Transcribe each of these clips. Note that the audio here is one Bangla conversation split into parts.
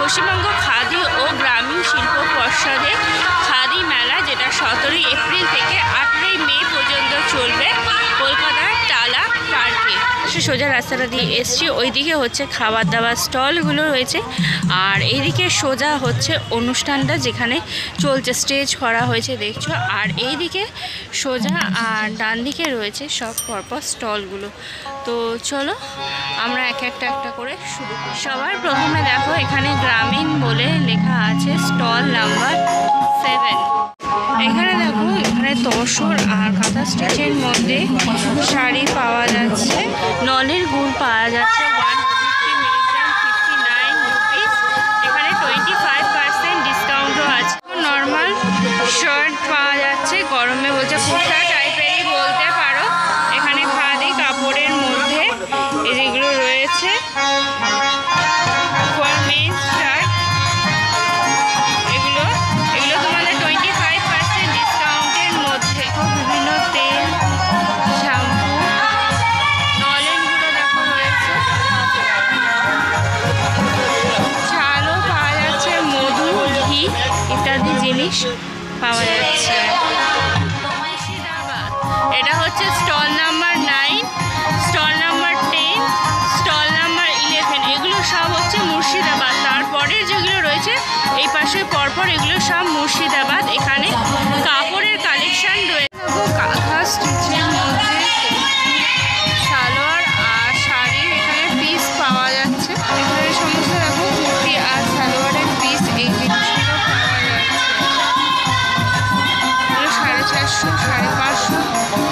পশ্চিমবঙ্গ খাদি ও গ্রামীণ শিল্প পর্ষদে খাদি মেলা, যেটা 17ই এপ্রিল থেকে 18ই মে পর্যন্ত চলবে কলকাতার টালা পার্কে। সোজা রাস্তাটা দিয়ে এসছি, ওইদিকে হচ্ছে খাবার দাবার স্টলগুলো রয়েছে, আর এইদিকে সোজা হচ্ছে অনুষ্ঠানটা যেখানে চলছে, স্টেজ করা হয়েছে দেখছো। আর এইদিকে সোজা আর ডান দিকে রয়েছে সব পরপর স্টলগুলো। তো চলো আমরা একটা করে শুরু করি। সবার প্রথমে দেখো এখানে গ্রামীণ বলে লেখা আছে, স্টল নাম্বার 7। এখানে দেখো, এখানে তসর আর কাঁথা স্টিচের মধ্যে শাড়ি পাওয়া যাচ্ছে, নলের গুড় পাওয়া যাচ্ছে 150 মিলিগ্রাম 59 রুপিস। এখানে 25% ডিসকাউন্টও আছে। নর্মাল শার্ট পাওয়া যাচ্ছে, গরমে বলছে কুর্তা টাইপেরই বলতে পারো। এখানে খাদি কাপড়ের মধ্যে এগুলো রয়েছে, ফর মেন্স শার্ট। এগুলো তোমাদের 25% ডিসকাউন্টের মধ্যে। বিভিন্ন তেল, শ্যাম্পু, নলেনগুলো দেখো রয়েছে, চালও পাওয়া যাচ্ছে, মধু, ঘি ইত্যাদি জিনিস পাওয়া যাচ্ছে। এটা হচ্ছে stall number 9, stall number 10, stall number 11। এগুলো সব হচ্ছে মুর্শিদাবাদ। তারপরের যেগুলো রয়েছে এই পাশে পরপর, এগুলো সব মুর্শিদাবাদ। এখানে কাপড়ের কালেকশন রয়েছে, কাঁথা স্টিচের মধ্যে সালোয়ার আর শাড়ি এখানে পিস পাওয়া যাচ্ছে। এখানে সমস্ত দেখো কুর্তি আর সালোয়ারের পিস, এই জিনিসগুলো পাওয়া যাচ্ছে। এগুলো 450, 550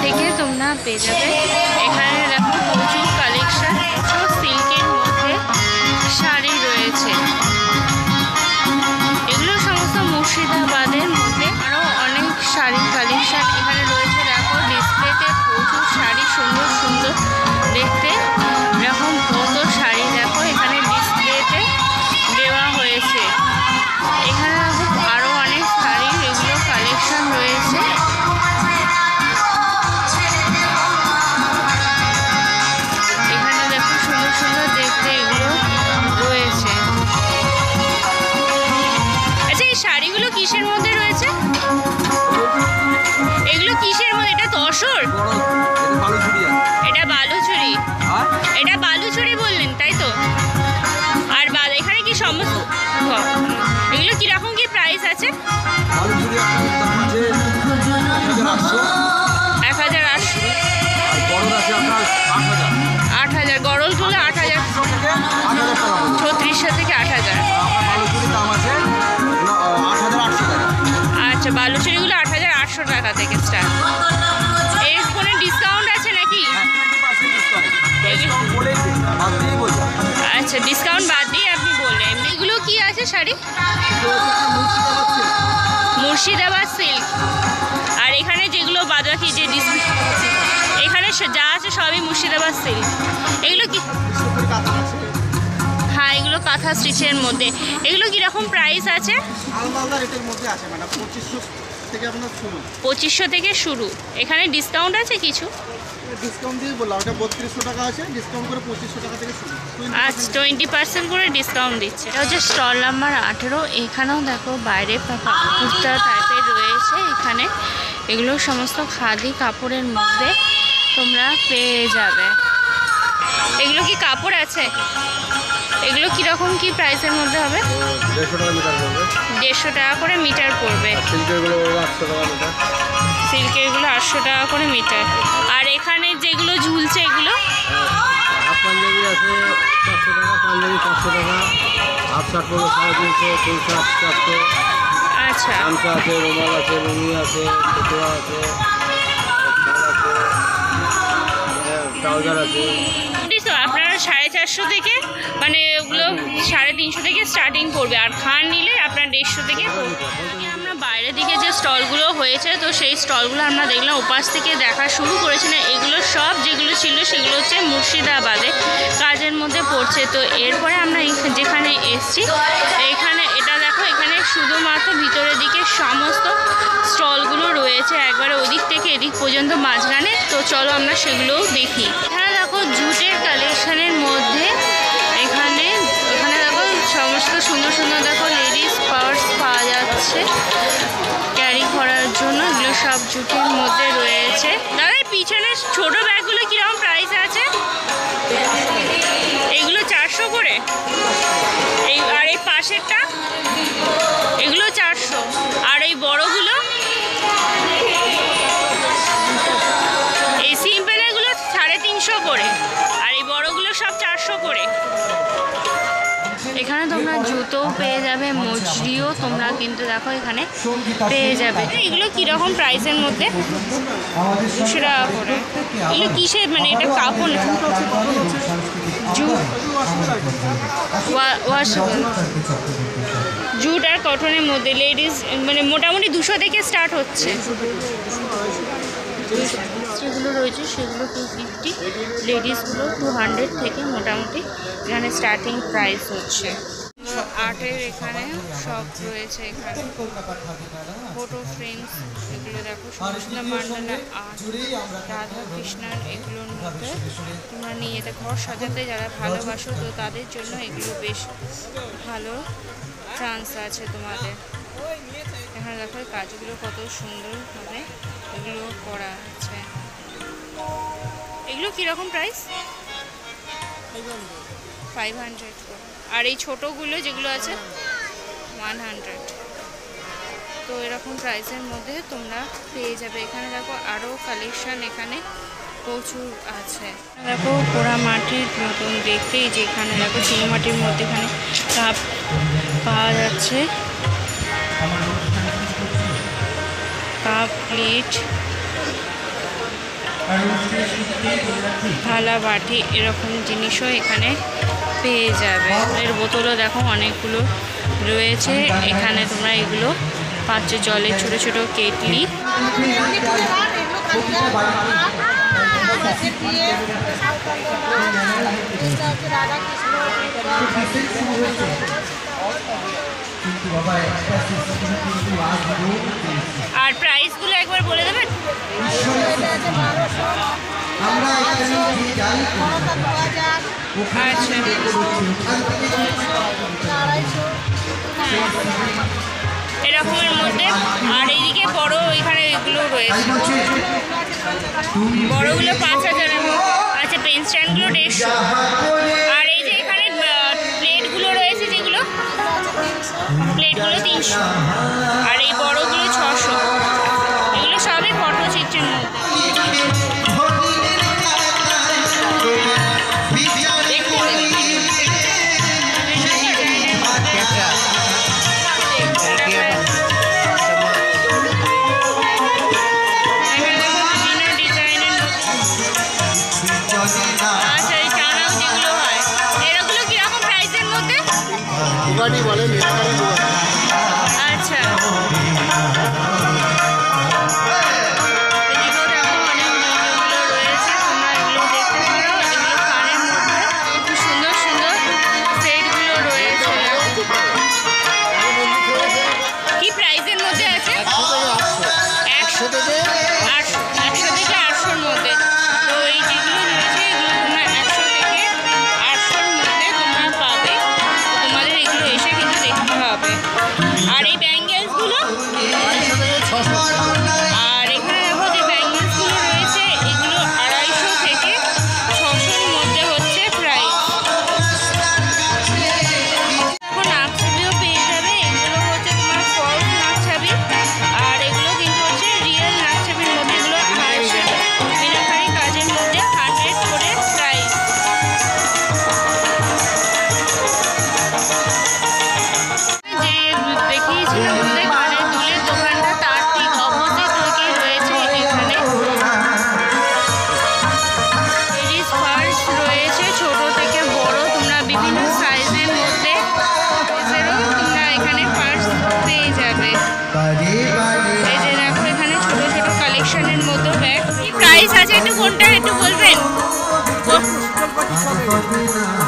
থেকে তোমরা পেয়ে যাবে। এখানে দেখো প্রচুর কালেকশন, প্রচুর সিল্কের মধ্যে শাড়ি রয়েছে। এগুলো সমস্ত মুর্শিদাবাদের মধ্যে। আরও অনেক শাড়ির কালেকশন এখানে রয়েছে। দেখো ডিসপ্লেতে প্রচুর শাড়ি, সুন্দর সুন্দর দেখতে। এরকম কত শাড়ি দেখো এখানে ডিসপ্লেতে দেওয়া হয়েছে। এখানে দেখো আরও অনেক শাড়ির এগুলো কালেকশন রয়েছে। এখানে দেখো সুন্দর সুন্দর দেখতে এগুলো রয়েছে। আচ্ছা, এই শাড়িগুলো কিসের মধ্যে রয়েছে? এগুলো কিসের মধ্যে? এটা তসর, এটা বালুচুরি, এটা বালুচুরি বললেন তাই তো? আর এখানে কি সমস্ত এগুলো কিরকম কি প্রাইস আছে? 1800, 8000, গরলগুলো 8000, 3600 থেকে 8000। আচ্ছা, বালুচুরিগুলো 8800 টাকা থেকে স্টার্ট। এর কোনো ডিসকাউন্ট আছে নাকি? আচ্ছা, ডিসকাউন্ট বাদ দিয়ে আপনি বললেন। এগুলো কি আছে শাড়ি? মুর্শিদাবাদ সিল্ক। আর এখানে যেগুলো বাদবাকি যে এখানে যা আছে সবই মুর্শিদাবাদ সিল্ক। এগুলো কি? হ্যাঁ, এগুলো কাঁথা স্টিচের মধ্যে। এগুলো কীরকম প্রাইস আছে? 2500 থেকে শুরু। এখানে ডিসকাউন্ট আছে কিছু? ডিসকাউন্ট দিয়ে বললাম, ওটা 3200 টাকা আছে, ডিসকাউন্ট করে 2500 টাকা থেকে শুরু। আচ্ছা, 20% করে ডিসকাউন্ট দিচ্ছে। এটা হচ্ছে স্টল নাম্বার 18। এখানেও দেখো বাইরে কুর্তা টাইপের রয়েছে। এখানে এগুলো সমস্ত খাদি কাপড়ের মধ্যে তোমরা পেয়ে যাবে। এগুলো কি কাপড় আছে? এগুলো কীরকম কি প্রাইসের মধ্যে হবে? 150 টাকা করে মিটার পড়বে। সিল্কেরগুলো 800 টাকা করে মিটার। আর এখানে যেগুলো ঝুলছে এগুলো পাঞ্জাবি আছে 400 টাকা, পাঞ্জাবি 500 টাকা, হাফ শার্ট পড়বে 350, ফুল শার্ট 400। আচ্ছা, গামছা আছে, রুমাল আছে, লুঙ্গি আছে, পেটোয়া আছে, ট্রাউজার আছে। আপনারা 450 থেকে, মানে ওগুলো 350 থেকে স্টার্টিং পড়বে। আর খান নিলে আপনার 150 থেকে। আমরা বাইরের দিকে যে স্টলগুলো হয়েছে, তো সেই স্টলগুলো আমরা দেখলাম, ওপাশ থেকে দেখা শুরু করেছি না। এগুলো সব যেগুলো ছিল সেগুলো হচ্ছে মুর্শিদাবাদে কাজের মধ্যে পড়ছে। তো এরপরে আমরা যেখানে এসছি, এখানে এটা দেখো, এখানে শুধুমাত্র ভিতরের দিকে সমস্ত স্টলগুলো রয়েছে, একবারে ওদিক থেকে এদিক পর্যন্ত মাঝখানে। তো চলো আমরা সেগুলোও দেখি। এখানে দেখো জুটের কালেকশনের মধ্যে এখানে দেখো সমস্ত সুন্দর সুন্দর আসছে ক্যারি করার জন্য। এগুলো সব জুটের মধ্যে রয়েছে। দাদা এই পিছনে ছোট ব্যাগগুলো কিরকম প্রাইস আছে? এইগুলো 400 করে, এই আর এই পাশেরটা এগুলো 400, আর এই বড়গুলো এই সিম্পল এগুলো 350 করে, আর এই বড়গুলো সব 400 করে। এখানে তোমরা জুতো পেয়ে যাবে, মজরিও তোমরা কিন্তু দেখো এখানে পেয়ে যাবে। এগুলো কীরকম প্রাইসের মধ্যে? 200 টাকা করে। এগুলো কিসের, মানে এটা কাপড় ওয়াশেবল জুট আর কটনের মধ্যে লেডিস, মানে মোটামুটি 200 থেকে স্টার্ট হচ্ছে। যেগুলো রয়েছে সেগুলো 250, লেডিসগুলো 200 থেকে মোটামুটি এখানে স্টার্টিং প্রাইস হচ্ছে। আর্টের এখানে সব রয়েছে, এখানে ফটো ফ্রেমস, এগুলো দেখো সুন্দর মান্ডালা আর্ট, রাধা কৃষ্ণার এগুলোর মধ্যে তোমরা নিয়ে যেতে, ঘর সাজাতে যারা ভালোবাসো তো তাদের জন্য এগুলো বেশ ভালো চান্স আছে তোমাদের। এখানে দেখো কাজগুলো কত সুন্দরভাবে এগুলো করা আছে। এগুলো কীরকম প্রাইস? 500 করে। আর এই ছোটোগুলো যেগুলো আছে 100। তো এরকম প্রাইসের মধ্যে তোমরা পেয়ে যাবে। এখানে দেখো আরও কালেকশান এখানে প্রচুর আছে। দেখো পোড়া মাটির মতন দেখতেই, যে এখানে দেখো চুনো মাটির মধ্যে এখানে কাপ পাওয়া যাচ্ছে, কাপ, প্লেট, থালা, বাটি, এরকম জিনিসও এখানে পেয়ে যাবে। এর বোতলও দেখো অনেকগুলো রয়েছে এখানে, তোমরা এগুলো পাচ্ছ। জলের ছোট ছোট কেটলি, আর প্রাইসগুলো একবার বলে দেবেন? আচ্ছা, এরকমের মধ্যে। আর এইদিকে বড় এখানে এগুলো রয়েছে, বড়গুলো 5000-এর মধ্যে। আচ্ছা, পেন স্ট্যান্ডগুলো 150। আর এই যে এখানে প্লেটগুলো রয়েছে, যেগুলো প্লেটগুলো 300, আর এই বড়গুলো 600। এগুলো সবই পটচিত্রের মধ্যে। আচ্ছা, এদিকেও দেখো অনেক মজুরগুলো রয়েছে, তোমরা এগুলো দেখতে পারো। এগুলো কানের মধ্যে খুব সুন্দর সুন্দর সেটগুলো রয়েছে। কি প্রাইসের মধ্যে আছে? 100 থেকে 800-র মধ্যে। তো এই যেগুলো রয়েছে এগুলো তোমরা 100 থেকে 800-র মধ্যে তোমরা পাবে। তোমাদের এগুলো এসে কিন্তু দেখতে হবে। আর এই ব্যাঙ্গেলসগুলো, আর এখানে দেখো যে ব্যাঙ্গেলসগুলো রয়েছে এগুলো 250 থেকে 600-র মধ্যে হচ্ছে প্রাইস। দেখো নাকছাবিও পেয়ে যাবে। এগুলো হচ্ছে তোমার ফলস নাকছাবি, আর এগুলো কিন্তু হচ্ছে রিয়েল নাকছাবির মধ্যে। এগুলো 250 মিনাকারি কাজের মধ্যে 100 করে প্রাইস। যে দেখিয়েছিলাম আমাদের কানের দুলের দোকানটা, তার ঠিক অপোজিট দিকে রয়েছে এখানে লেডিস পার্স রয়েছে, ছোট থেকে বড় তোমরা বিভিন্ন সাইজের মধ্যে তোমরা এখানে পার্স পেয়ে যাবে। এই যে দেখো এখানে ছোট ছোট কালেকশনের মতো ব্যাগ। কি প্রাইস আছে একটু কোনটা একটু বলবেন?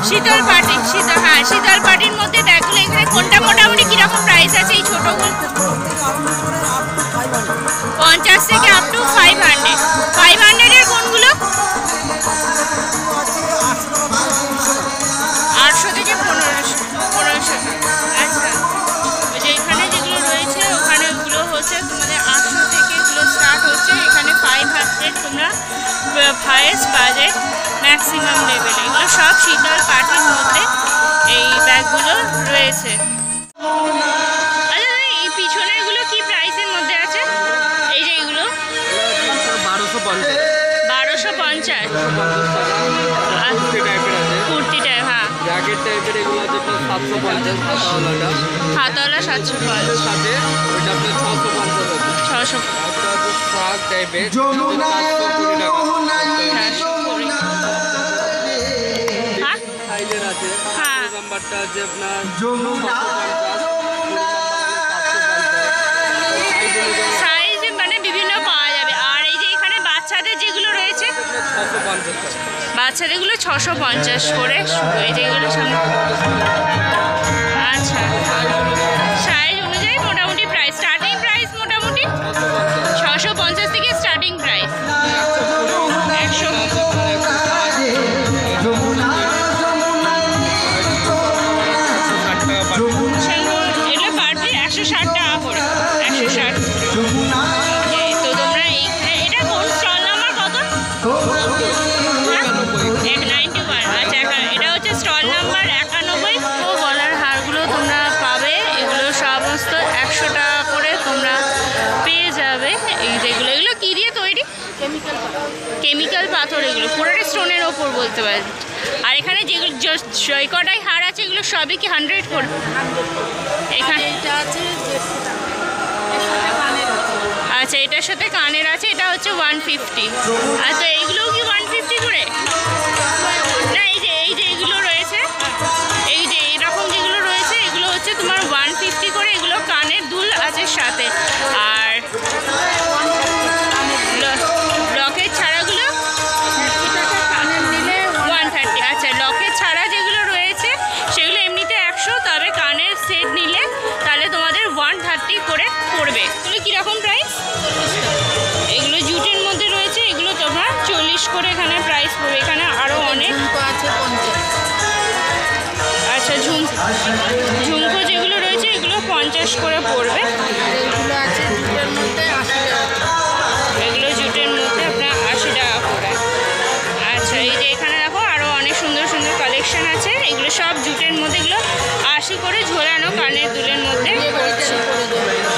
শীতল পাটি, হ্যাঁ শীতল পাটির মধ্যে ব্যাগগুলো এখানে কোনটা মোটামুটি কিরকম প্রাইস আছে? এই ছোটগুলো 50 থেকে আপ টু 500। 500-এর কোনগুলো? 800 থেকে 1500। আচ্ছা, যে এখানে যেগুলো রয়েছে হাইয়েস্ট বাজেট ম্যাক্সিমাম লেভেলে। এগুলো সব শীতল পাটির মধ্যে এই ব্যাগগুলো রয়েছে। আচ্ছা দাদা, এই পিছনেরগুলো কি প্রাইসের মধ্যে আছে? এই যে এগুলো 1250 কুর্তি টাইপ, হ্যাঁ জ্যাকেট টাইপের এগুলো আছে 750 হাতওয়ালা 750, সাথে ওইটা আপনার 650 600 একটা আছে শার্ট টাইপের 420 টাকা হ্যাঁ সাইজের আছে। হ্যাঁ নাম্বারটা আছে আপনার সাইজ মানে বিভিন্ন পাওয়া যাবে। আর এই যে এখানে বাচ্চাদের যেগুলো রয়েছে, 650 টাকা। বাচ্চাদেরগুলো 650 করে, এই যেগুলো সামনে। আচ্ছা, সাইজ অনুযায়ী মোটামুটি প্রাইস, স্টার্টিং প্রাইস মোটামুটি 650 থেকে স্টার্টিং প্রাইস 100। এগুলো পার পিস 160 টাকা করে, 160। তো তোমরা এইখানে, এটা কোন স্টল নাম্বার কত? 91। আচ্ছা, এটা হচ্ছে স্টল নাম্বার 91। তো গলার হারগুলো তোমরা পাবে, এগুলো সমস্ত 100 টাকা করে তোমরা পেয়ে যাবে। এই যেগুলো, এগুলো কী দিয়ে তৈরি? কেমিক্যাল পাথর, এগুলো পুরোটা স্টোনের ওপর বলতে পারি। আর এখানে যেগুলো কটাই হার আছে এগুলো সবই কি 100 করে? এখানে আচ্ছা, এটার সাথে কানের আছে, এটা হচ্ছে 150। আচ্ছা, এইগুলোও কি 150 করে? না, এই যে এগুলো রয়েছে, এই যে এরকম যেগুলো রয়েছে এগুলো হচ্ছে তোমার 150 করে। এগুলো কানের দুল আছে সাথে। আর লকেট ছাড়াগুলো 130। আচ্ছা, লকেট ছাড়া যেগুলো রয়েছে সেগুলো এমনিতে 100, তবে কানের সেট নিলে তাহলে তোমাদের 130 করে পড়বে। এগুলো কীরকম প্রাইস? এগুলো জুটের মধ্যে রয়েছে, এগুলো তোমার 40 করে এখানে প্রাইস পড়বে। এখানে আরও অনেক আচ্ছা, ঝুমকো যেগুলো রয়েছে এগুলো 50 করে পড়বে। এগুলো জুটের মধ্যে আপনার 80 টাকা করে। আচ্ছা, এই যে এখানে দেখো আরও অনেক সুন্দর সুন্দর কালেকশন আছে। এগুলো সব জুটের মধ্যে, এগুলো 80 করে ঝোলানো কানের দুলের মধ্যে।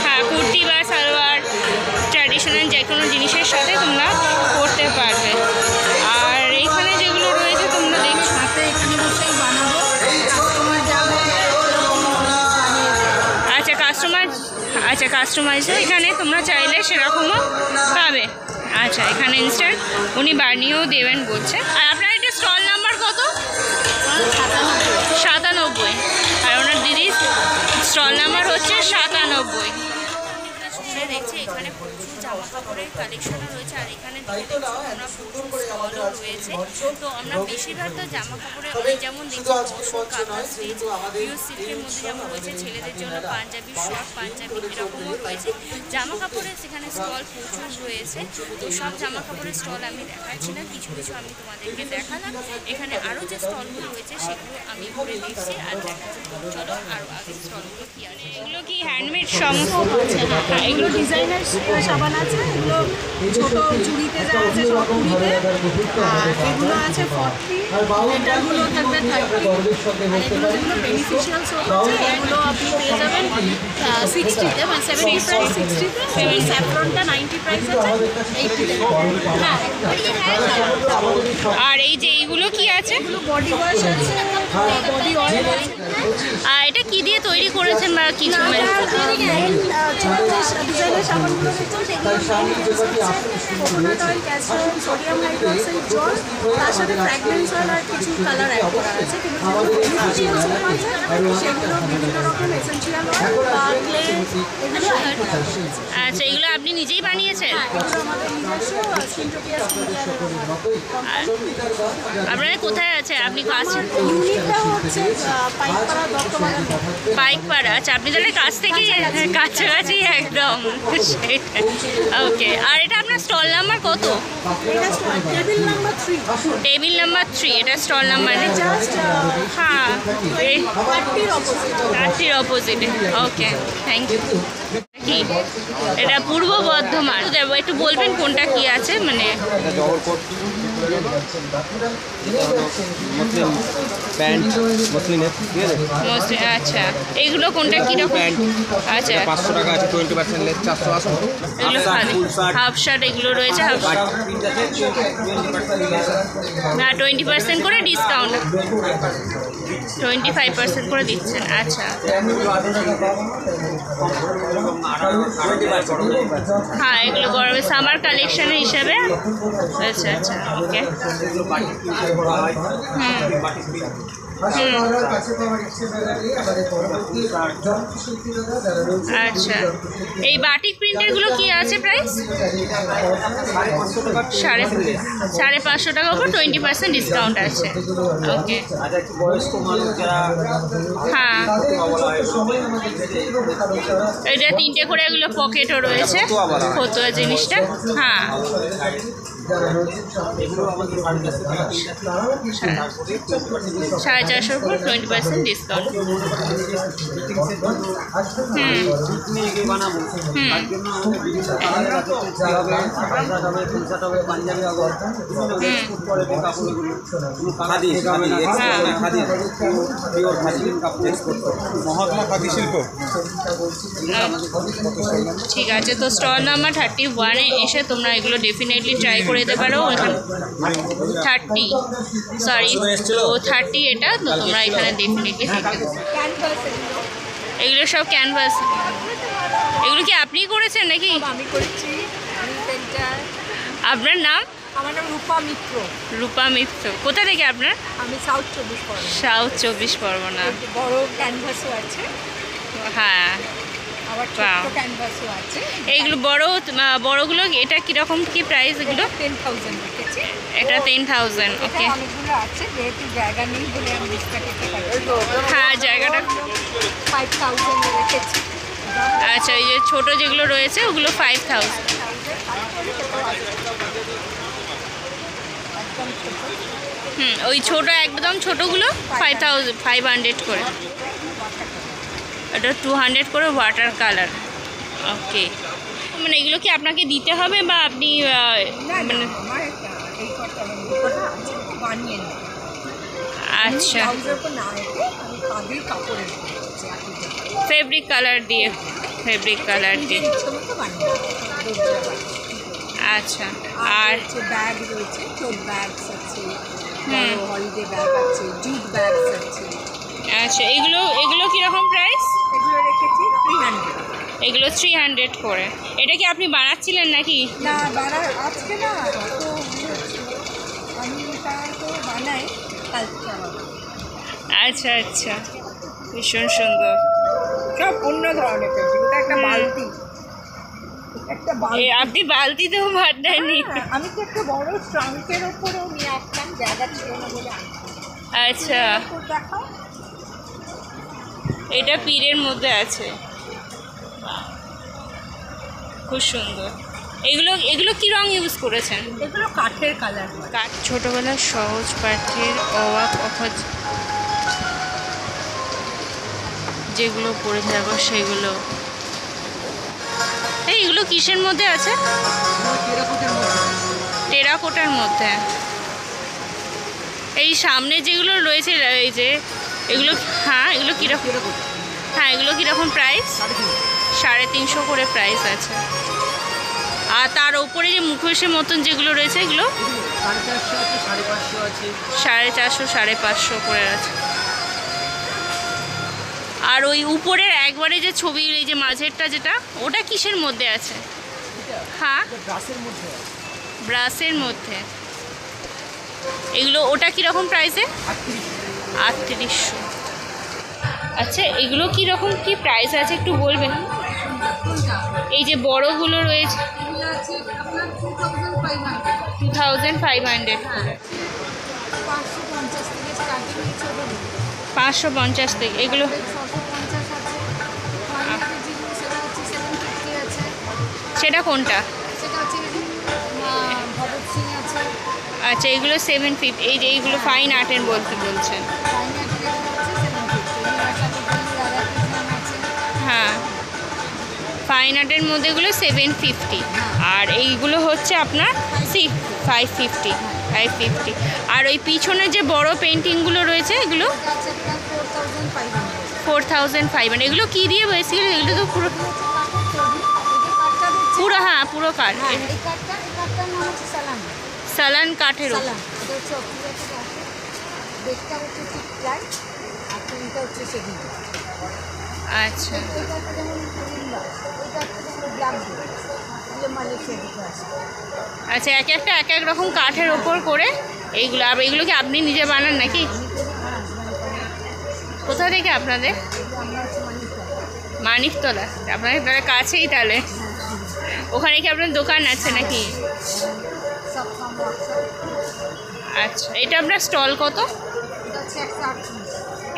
হ্যাঁ, কুর্তি বা সালোয়ার ট্র্যাডিশনাল যে কোনো জিনিসের সাথে তোমরা পরতে পারবে। আর এইখানে যেগুলো রয়েছে তোমরা দেখছো, আচ্ছা কাস্টমাইজও এখানে তোমরা চাইলে সেরকমও পাবে। আচ্ছা, এখানে ইনস্ট্যান্ট উনি বানিয়েও দেবেন বলছে। আর আপনার এটা স্টল নাম্বার কত? 97। আর ওনার দিদির স্টল নাম্বার হচ্ছে 97। দেখছি এখানে প্রচুর জামা কাপড়ের কালেকশনও রয়েছে। আর এখানে আমরা প্রচুর স্টলও রয়েছে। তো আমরা বেশিরভাগ তো জামা কাপড়ের ওই যেমন দেখছি মশন, কাঁথা স্টিচ, পিওর সিল্কের মধ্যে যেমন রয়েছে, ছেলেদের জন্য পাঞ্জাবি, শর্ট পাঞ্জাবি এরকমও রয়েছে। জামা কাপড়ের সেখানে স্টল প্রচুর রয়েছে। তো সব জামা কাপড়ের স্টল আমি দেখাচ্ছি না, কিছু কিছু আমি তোমাদেরকে দেখালাম। এখানে আরও যে স্টলগুলো রয়েছে সেগুলো আমি ঘুরে দেখছি আর দেখাচ্ছি। চলো আরও আগে স্টলগুলো কী আছে। এগুলো কি হ্যান্ডমেড সমস্ত? হ্যাঁ, এগুলো ডিজাইনার সাবান আছে, এগুলো ছোট চুড়িতে যা আছে সব চুড়িতে। আর এগুলো আছে 40, এটাগুলো থাকবে 30। আর এগুলো যেগুলো বেনিফিশিয়াল সোপ আছে এগুলো আপনি পেয়ে যাবেন 60-তে, মানে 70 প্রাইস 60-তে। এই স্যাফরনটা 90 প্রাইস আছে 80-তে। হ্যাঁ, আর এই যে এইগুলো কি আছে? এগুলো বডি ওয়াশ আছে, বডি অয়েল আছে। আর এটা কি দিয়ে তৈরি করেছেন বা কিছু? ডিজাইনার সাবানগুলো দেখছেন সেগুলো coconut oil, castor oil, sodium hydroxide জল, তার সাথে ফ্র্যাগরেন্স অয়েল আর কিছু কালার অ্যাড করা আছে। কিন্তু যেগুলো বেনিফিশিয়াল সোপ আছে সেগুলো বিভিন্ন রকম এসেনশিয়াল অয়েল বা ক্লে এগুলো অ্যাড করা আছে। আচ্ছা, এগুলো আপনি নিজেই বানিয়েছেন? এগুলো আমাদের নিজস্ব সিন্টোপিয়া আপনারা কোথায় আছে? আপনি ইউনিটটা হচ্ছে পাইকপাড়া দত্তবাগান। পাইকপাড়া। আচ্ছা, আপনি তাহলে কাছ থেকেই কাছাকাছি একদম। ওকে। আর এটা আপনার স্টল নাম্বার কত? এটা টেবিল নাম্বার 3। টেবিল নাম্বার 3, এটা স্টল নাম্বার। জাস্ট হ্যাঁ, 30 অপোজিটে। ওকে, থ্যাংক ইউ। কি এটা? পূর্ব বর্ধমান। একটু বলবেন কোনটা কি আছে? মানে মুসলিম প্যান্ট মুসলিমের, ঠিক আছে? আচ্ছা, এগুলো কোনটা কীরকম? প্যান্ট আচ্ছা, 500 টাকা আছে, 20% লেস 400 আসুন। এগুলো হাফ শার্ট এগুলো রয়েছে, হাফ শার্ট। না, 20% করে ডিসকাউন্ট, 25% করে দিচ্ছেন। আচ্ছা, হ্যাঁ, এগুলো গরমে সামার কালেকশনের হিসাবে। আচ্ছা আচ্ছা, ওকে। আচ্ছা, এই বাটিক প্রিন্টেরগুলো কি আছে প্রাইস? 550 টাকা উপর 20% ডিসকাউন্ট আছে। ওকে, হ্যাঁ, এটা 3টে করে এগুলো পকেটও রয়েছে, ফতুয়া জিনিসটা। হ্যাঁ, 450 উপর 20% ডিসকাউন্ট। মহাত্মা খাদি শিল্প। ঠিক আছে, তো স্টল নাম্বার 31-এ এসে তোমরা এগুলো ডেফিনেটলি ট্রাই করে দিতে পারো। 30 এটা, তো তোমরা এখানে ডেফিনেটলি এগুলো সব ক্যানভাস। এগুলো কি আপনি করেছেন নাকি? আমি করেছি। আপনার নাম? আমার নাম রূপা মিত্র। রূপা মিত্র। কোথা থেকে আপনার? আমি সাউথ 24 পরগনা। সাউথ 24 পরগনা। বড় ক্যানভাসও আছে, হ্যাঁ, আবার ছোট ক্যানভাসও আছে। এইগুলো বড়গুলো, এটা কীরকম কি প্রাইস? এগুলো 10,000 রেখেছি। এটা 10,000। ওকে, অনেকগুলো আছে, যেহেতু জায়গা নেই বলে আমি ডিসকাউন্ট করতে পারি। হ্যাঁ, জায়গাটা 5,000 রেখেছি। আচ্ছা, এই যে ছোটো যেগুলো রয়েছে ওগুলো 5,000। ওই ছোটো একদম ছোটোগুলো 500 করে। এটা 200 করে ওয়াটার কালার। ওকে, মানে এগুলো কি আপনাকে দিতে হবে বা আপনি মানে? আচ্ছা, ফেব্রিক কালার দিয়ে। আচ্ছা, আর ব্যাগ রয়েছে, ক্লোথ ব্যাগস আছে, হলিডে ব্যাগ আছে, জুট ব্যাগস আছে। আচ্ছা, এগুলো কীরকম প্রাইস? এগুলো রেখেছি 300। এগুলো 300 করে। এটা কি আপনি বানাচ্ছিলেন নাকি? না, আজকে না, তো আমি তো বানাই কালকে। আচ্ছা আচ্ছা, ভীষণ সুন্দর। সব অন্য ধরনের পেন্টিং। এটা একটা বালতি, আপনি বালতিতেও ভাত দেননি? আমি তো একটা বড় ট্রাঙ্কের ওপরেও নিয়ে আসতাম, জায়গা ছিল না বলে। আচ্ছা, দেখাও, এটা পীরের মধ্যে আছে, খুব সুন্দর। এগুলো কি রং ইউজ করেছেন? এগুলো কাঠের কালার। ছোটবেলার সহজ পাঠের অবাক অখজ যেগুলো পড়ে থাকো সেগুলো। এইগুলো কিসের মধ্যে আছে? টেরাকোটার মধ্যে। এই সামনে যেগুলো রয়েছে, এই যে এগুলো, হ্যাঁ, এগুলো কীরকম? হ্যাঁ, এগুলো কীরকম প্রাইস? 350 করে প্রাইস আছে। আর তার ওপরে যে মুখোশের মতন যেগুলো রয়েছে এগুলো 450, 550 করে আছে। আর ওই উপরের একবারে যে ছবি, এই যে মাঝেরটা যেটা, ওটা কিসের মধ্যে আছে? হ্যাঁ, ব্রাসের মধ্যে। এগুলো, ওটা কীরকম প্রাইসে? 3800। আচ্ছা, এগুলো কীরকম কি প্রাইস আছে একটু বলবেন? এই যে বড়গুলো রয়েছে 2500 করে। 550 থেকে এগুলো। সেটা কোনটা? আচ্ছা, এগুলো 750। এই যে এইগুলো ফাইন আর্টের বলছেন। হ্যাঁ, ফাইন আর্টের মধ্যে এগুলো 750, আর এইগুলো হচ্ছে আপনার 550। 550। আর ওই পিছনে যে বড় পেন্টিংগুলো রয়েছে এগুলো 4500। এগুলো কি দিয়ে বেসিক্যালি? এগুলো তো পুরো হ্যাঁ পুরো কাঠ, সালান কাঠের ওপর। আচ্ছা আচ্ছা, এক একটা এক এক রকম কাঠের ওপর করে এইগুলো। আর এইগুলো কি আপনি নিজে বানান নাকি? কোথা থেকে আপনাদের? মানিকতলা। আপনাদের তাহলে কাছেই, তাহলে ওখানে কি আপনার দোকান আছে নাকি? আচ্ছা, এটা আপনার স্টল কত?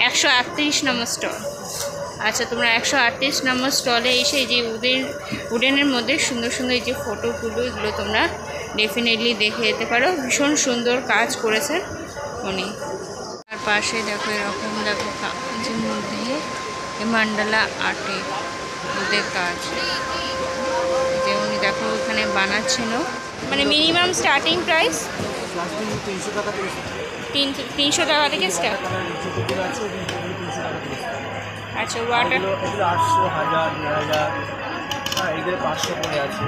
138 নম্বর স্টল। আচ্ছা, তোমরা 138 নম্বর স্টলে এসে এই যে উডেনের মধ্যে সুন্দর সুন্দর এই যে ফটোগুলো, এগুলো তোমরা ডেফিনেটলি দেখে যেতে পারো। ভীষণ সুন্দর কাজ করেছেন উনি। তার পাশে দেখো এরকম দেখো কাগজের মধ্যে মান্ডালা আর্টে ওদের কাজ, যে উনি দেখো ওখানে বানাচ্ছেনও। মানে মিনিমাম স্টার্টিং প্রাইস 300 টাকা থেকে স্টার্ট। আচ্ছা, ওয়াটার 800, 1000, 2000, এগুলো 500 করে আছে।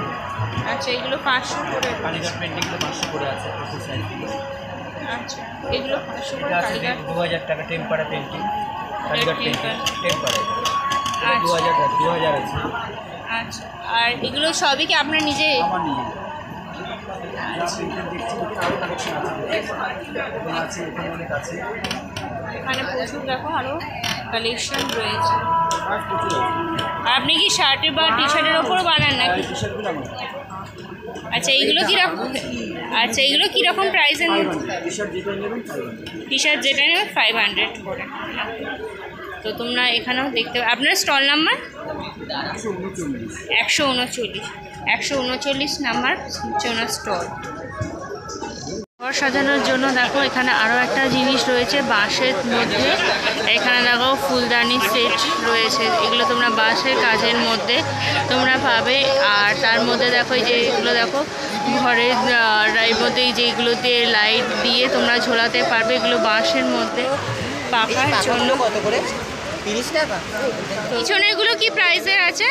আচ্ছা, এগুলো 500 করে। কালীঘাট পেন্টিংগুলো 500 করে আছে। আচ্ছা, এগুলো 500 করে। এটা আছে 2000 টাকা টেম্পারা পেন্টিং, কালীঘাট পেন্টিং টেম্পারা 2000 আছে। আচ্ছা, আর এগুলো সবই কি আপনার নিজে? আমার নিজে আছে, এখানে অনেক আছে। এখানে প্রচুর দেখো আরও কালেকশন রয়েছে। আর আপনি কি শার্টের বা টি শার্টের ওপর বানান নাকি? আচ্ছা, এইগুলো কীরকম? আচ্ছা, এগুলো কীরকম প্রাইসের মধ্যে? টি শার্ট যেটা নেবে 500 করে। তো তোমরা এখানেও দেখতে পাবে। আপনার স্টল নাম্বার 139 নাম্বার হচ্ছে ওনার স্টল। ঘর সাজানোর জন্য দেখো এখানে আরও একটা জিনিস রয়েছে বাঁশের মধ্যে। এখানে দেখো ফুলদানি সেট রয়েছে, এগুলো তোমরা বাঁশের কাজের মধ্যে তোমরা পাবে। আর তার মধ্যে দেখো এই যে এগুলো দেখো ঘরের মধ্যে এই যে এগুলো দিয়ে লাইট দিয়ে তোমরা ঝোলাতে পারবে। এগুলো বাঁশের মধ্যে পাকার জন্য। কত করে? 30 টাকা। পিছনে এগুলো কি প্রাইসের আছে?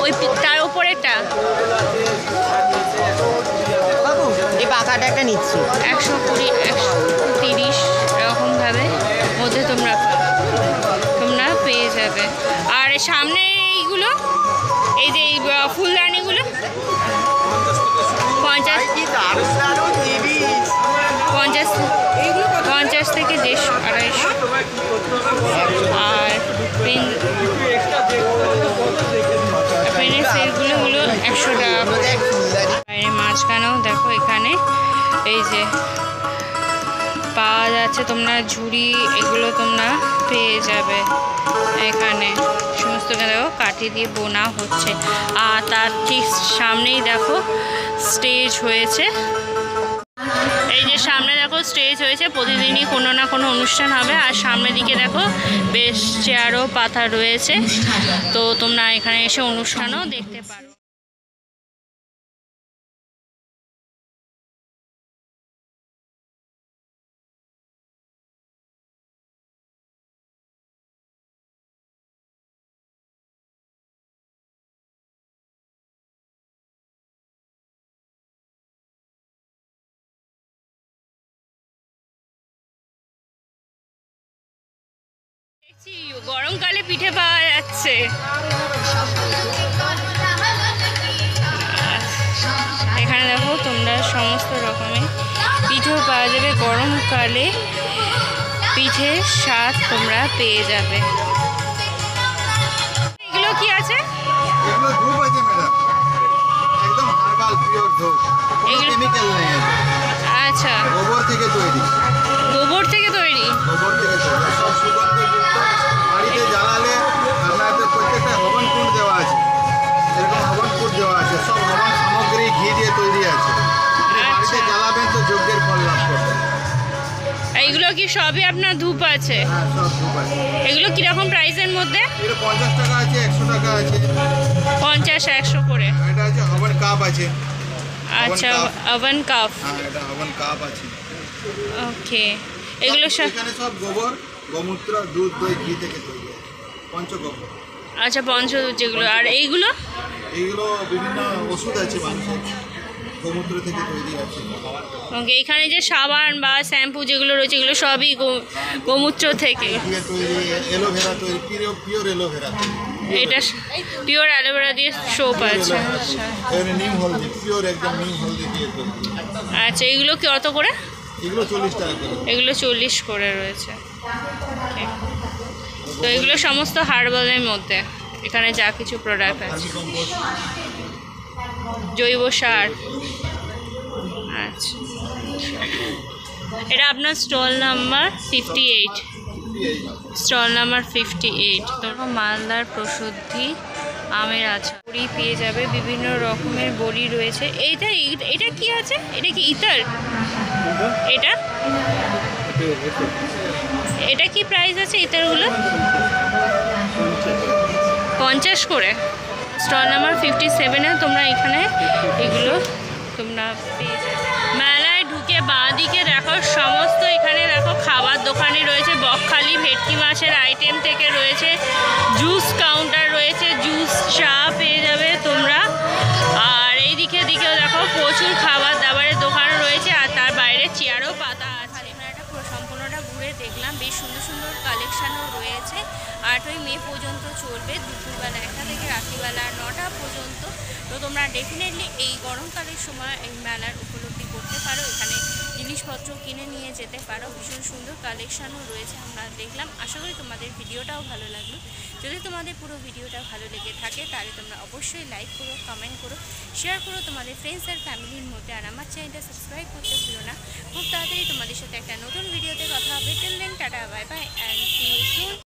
ওই তার উপরেরটা এই পাখাটা একটা নিচ্ছি 120, 130 এরকমভাবে মধ্যে তোমরা পেয়ে যাবে। আর সামনে এইগুলো এই যে ফুলদানিগুলো 50 থেকে 150, 250। আর পেনের সেটগুলো হলো 100 টাকা। বাইরে মাঝখানেও দেখো এখানে এই যে পাওয়া যাচ্ছে তোমরা ঝুড়ি, এগুলো তোমরা পেয়ে যাবে এখানে। সমস্ত দেখো কাঠি দিয়ে বোনা হচ্ছে। আর তার ঠিক সামনেই দেখো স্টেজ হয়েছে। এই যে সামনে দেখো স্টেজ হয়েছে, প্রতিদিনই কোনো না কোনো অনুষ্ঠান হবে। আর সামনের দিকে দেখো বেশ চেয়ারও পাতা রয়েছে, তো তোমরা এখানে এসে অনুষ্ঠানও দেখতে পারো। গরমকালে পিঠে পাওয়া যাচ্ছে। এখানে দেখো তোমরা সমস্ত রকমের পিঠেও পাওয়া যাবে। গরমকালে পিঠের স্বাদ তোমরা পেয়ে যাবে। এগুলো কি আছে? এগুলো ধূপ আছে ম্যাডাম, একদম হার্বাল পিওর ধূপ, কোনো কেমিক্যাল নেই। আচ্ছা, গোবর থেকে তৈরি। গোবর থেকে তৈরি? গোবর থেকে তৈরি, সব সুগন্ধযুক্ত। বাড়িতে জ্বালালে আপনাদের প্রত্যেকটা হবন কুণ্ড দেওয়া আছে, এরকম হবন কুণ্ড দেওয়া আছে, সব হবন সামগ্রী ঘি দিয়ে তৈরি আছে। বাড়িতে জ্বালাবেন তো যজ্ঞের ফল লাভ করবেন। এইগুলো কি সবই আপনার ধূপ আছে? হ্যাঁ, সব ধূপ আছে। এগুলো কিরকম প্রাইসের মধ্যে? এগুলো 50 টাকা আছে, 100 টাকা আছে, 50, 100 করে। এটা আছে হবন কাপ আছে। আচ্ছা, ওভেন কাপ। হ্যাঁ, এটা ওভেন কাপ আছে। ওকে, এগুলো সব এখানে সব গোবর, গোমূত্র, দুধ, দই, ঘি থেকে তৈরি হয়, পঞ্চগব্য। আচ্ছা, যেগুলো। আর এইগুলো এইগুলো বিভিন্ন ওষুধ আছে মানুষের, গোমূত্র থেকে তৈরি আছে। ওকে, এখানে যে সাবান বা শ্যাম্পু যেগুলো রয়েছে এগুলো সবই গোমূত্র থেকে। দিয়ে তৈরি অ্যালোভেরা তৈরি, পিওর অ্যালোভেরা। এটা পিওর অ্যালোভেরা দিয়ে সোপ আছে। আচ্ছা এখানে নিম হলদি, পিওর একদম নিম হলদি দিয়ে তৈরি। আচ্ছা, এগুলো কত করে? এগুলো 40 টাকা করে। এগুলো 40 করে রয়েছে। Okay. তো এগুলো সমস্ত হার্বালের মধ্যে এখানে যা কিছু প্রোডাক্ট আছে, জৈব সার। আচ্ছা, এটা আপনার স্টল নাম্বার 58, স্টল নাম্বার 58। তো মালদার প্রসিদ্ধি আমের আচার, বড়ি পেয়ে যাবে, বিভিন্ন রকমের বড়ি রয়েছে। এটা কি আছে? এটা কি ইতার? এটা কি প্রাইস আছে ইতারগুলো? 50 করে। স্টল নাম্বার 57-এ তোমরা এখানে এগুলো তোমরা পেয়ে যাবে। মেলায় ঢুকে বাঁ দিকে দেখো সমস্ত এখানে দেখো খাবার দোকানে রয়েছে, বকখালি ভেটকি মাছের আইটেম থেকে রয়েছে, জুস কাউন্টার রয়েছে, জুস চা পেয়ে যাবে তোমরা। আর এই দিকেও দেখো প্রচুর খাবার দাবারের দোকান রয়েছে, আর তার বাইরে চেয়ারও পাতা আছে। মেলাটা সম্পূর্ণটা ঘুরে দেখলাম, বেশ সুন্দর সুন্দর কালেকশানও রয়েছে। 8ই মে পর্যন্ত চলবে, দুপুরবেলা 1টা থেকে রাত্রিবেলা 9টা পর্যন্ত। তো তোমরা ডেফিনেটলি এই গরমকালের সময় এই মেলার উপলব্ধি করতে পারো, এখানে জিনিসপত্র কিনে নিয়ে যেতে পারো। ভীষণ সুন্দর কালেকশানও রয়েছে আমরা দেখলাম। আশা করি তোমাদের ভিডিওটাও ভালো লাগলো। যদি তোমাদের পুরো ভিডিওটা ভালো লেগে থাকে তাহলে তোমরা অবশ্যই লাইক করো, কমেন্ট করো, শেয়ার করো তোমাদের ফ্রেন্ডস আর ফ্যামিলির মধ্যে। আর আমার চ্যানেলটা সাবস্ক্রাইব করতে ভুলো না। খুব তাড়াতাড়ি তোমাদের সাথে একটা নতুন ভিডিওতে কথা হবে। Till then ta-ta, bye bye and see you soon.